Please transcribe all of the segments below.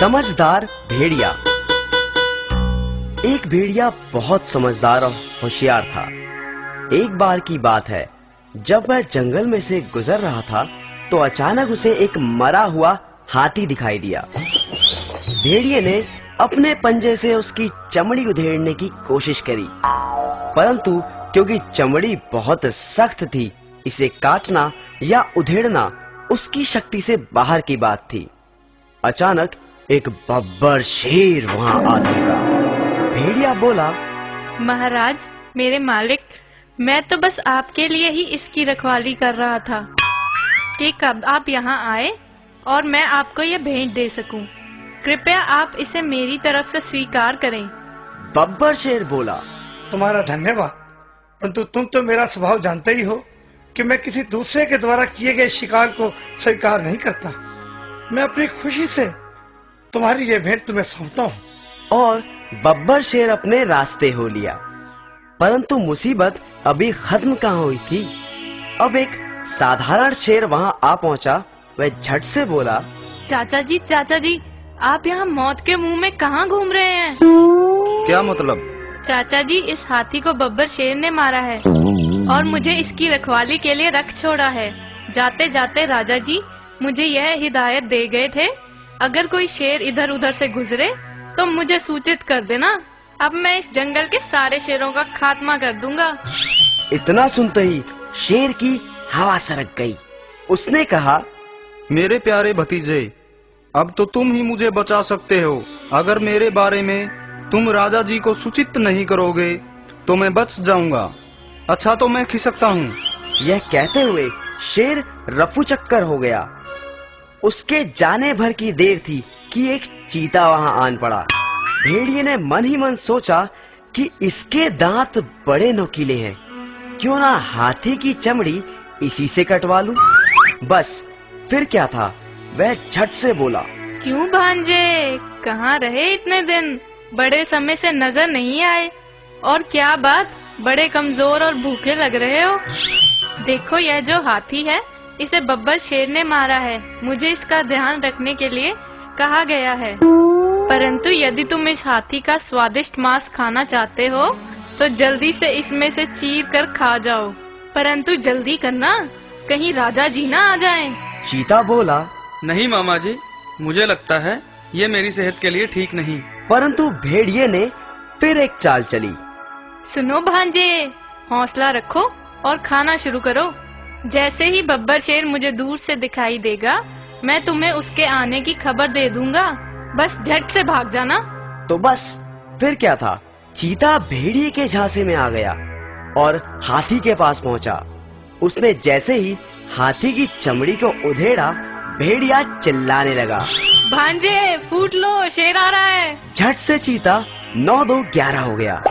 समझदार भेड़िया। एक भेड़िया बहुत समझदार और होशियार था। एक बार की बात है, जब वह जंगल में से गुजर रहा था तो अचानक उसे एक मरा हुआ हाथी दिखाई दिया। भेड़िए ने अपने पंजे से उसकी चमड़ी उधेड़ने की कोशिश करी, परंतु क्योंकि चमड़ी बहुत सख्त थी, इसे काटना या उधेड़ना उसकी शक्ति से बाहर की बात थी। अचानक एक बब्बर शेर वहां आ धमका। भेड़िया बोला, महाराज, मेरे मालिक, मैं तो बस आपके लिए ही इसकी रखवाली कर रहा था कि कब आप यहाँ आए और मैं आपको ये भेंट दे सकूं। कृपया आप इसे मेरी तरफ से स्वीकार करें। बब्बर शेर बोला, तुम्हारा धन्यवाद, परंतु तुम तो मेरा स्वभाव जानते ही हो कि मैं किसी दूसरे के द्वारा किए गए शिकार को स्वीकार नहीं करता। मैं अपनी खुशी से तुम्हारी ये भेंट तुम्हें सौंपता हूँ। और बब्बर शेर अपने रास्ते हो लिया। परंतु मुसीबत अभी खत्म कहाँ हुई थी। अब एक साधारण शेर वहां आ पहुंचा। वह झट से बोला, चाचा जी, आप यहाँ मौत के मुंह में कहाँ घूम रहे हैं? क्या मतलब? चाचा जी, इस हाथी को बब्बर शेर ने मारा है और मुझे इसकी रखवाली के लिए रख छोड़ा है। जाते जाते राजा जी मुझे यह हिदायत दे गए थे, अगर कोई शेर इधर उधर से गुजरे तो मुझे सूचित कर देना। अब मैं इस जंगल के सारे शेरों का खात्मा कर दूंगा। इतना सुनते ही शेर की हवा सरक गई। उसने कहा, मेरे प्यारे भतीजे, अब तो तुम ही मुझे बचा सकते हो। अगर मेरे बारे में तुम राजा जी को सूचित नहीं करोगे तो मैं बच जाऊंगा। अच्छा, तो मैं खिसकता हूँ। यह कहते हुए शेर रफू चक्कर हो गया। उसके जाने भर की देर थी कि एक चीता वहां आन पड़ा। भेड़िए ने मन ही मन सोचा कि इसके दांत बड़े नुकीले हैं, क्यों ना हाथी की चमड़ी इसी से कटवा लूं। बस फिर क्या था, वह झट से बोला, क्यों भांजे, कहाँ रहे इतने दिन? बड़े समय से नजर नहीं आए। और क्या बात, बड़े कमजोर और भूखे लग रहे हो। देखो, यह जो हाथी है इसे बब्बर शेर ने मारा है। मुझे इसका ध्यान रखने के लिए कहा गया है। परंतु यदि तुम इस हाथी का स्वादिष्ट मांस खाना चाहते हो तो जल्दी से इसमें से चीर कर खा जाओ। परंतु जल्दी करना, कहीं राजा जी ना आ जाएं। चीता बोला, नहीं मामा जी, मुझे लगता है ये मेरी सेहत के लिए ठीक नहीं। परंतु भेड़िए ने फिर एक चाल चली। सुनो भांजे, हौसला रखो और खाना शुरू करो। जैसे ही बब्बर शेर मुझे दूर से दिखाई देगा, मैं तुम्हें उसके आने की खबर दे दूंगा। बस झट से भाग जाना। तो बस फिर क्या था, चीता भेड़िए के झांसे में आ गया और हाथी के पास पहुंचा। उसने जैसे ही हाथी की चमड़ी को उधेड़ा, भेड़िया चिल्लाने लगा, भांजे फूट लो, शेर आ रहा है। झट से चीता 9-2-11 हो गया।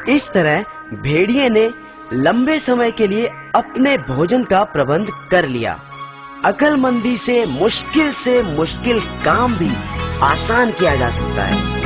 इस तरह भेड़िए ने लंबे समय के लिए अपने भोजन का प्रबंध कर लिया। अक्लमंदी से मुश्किल काम भी आसान किया जा सकता है।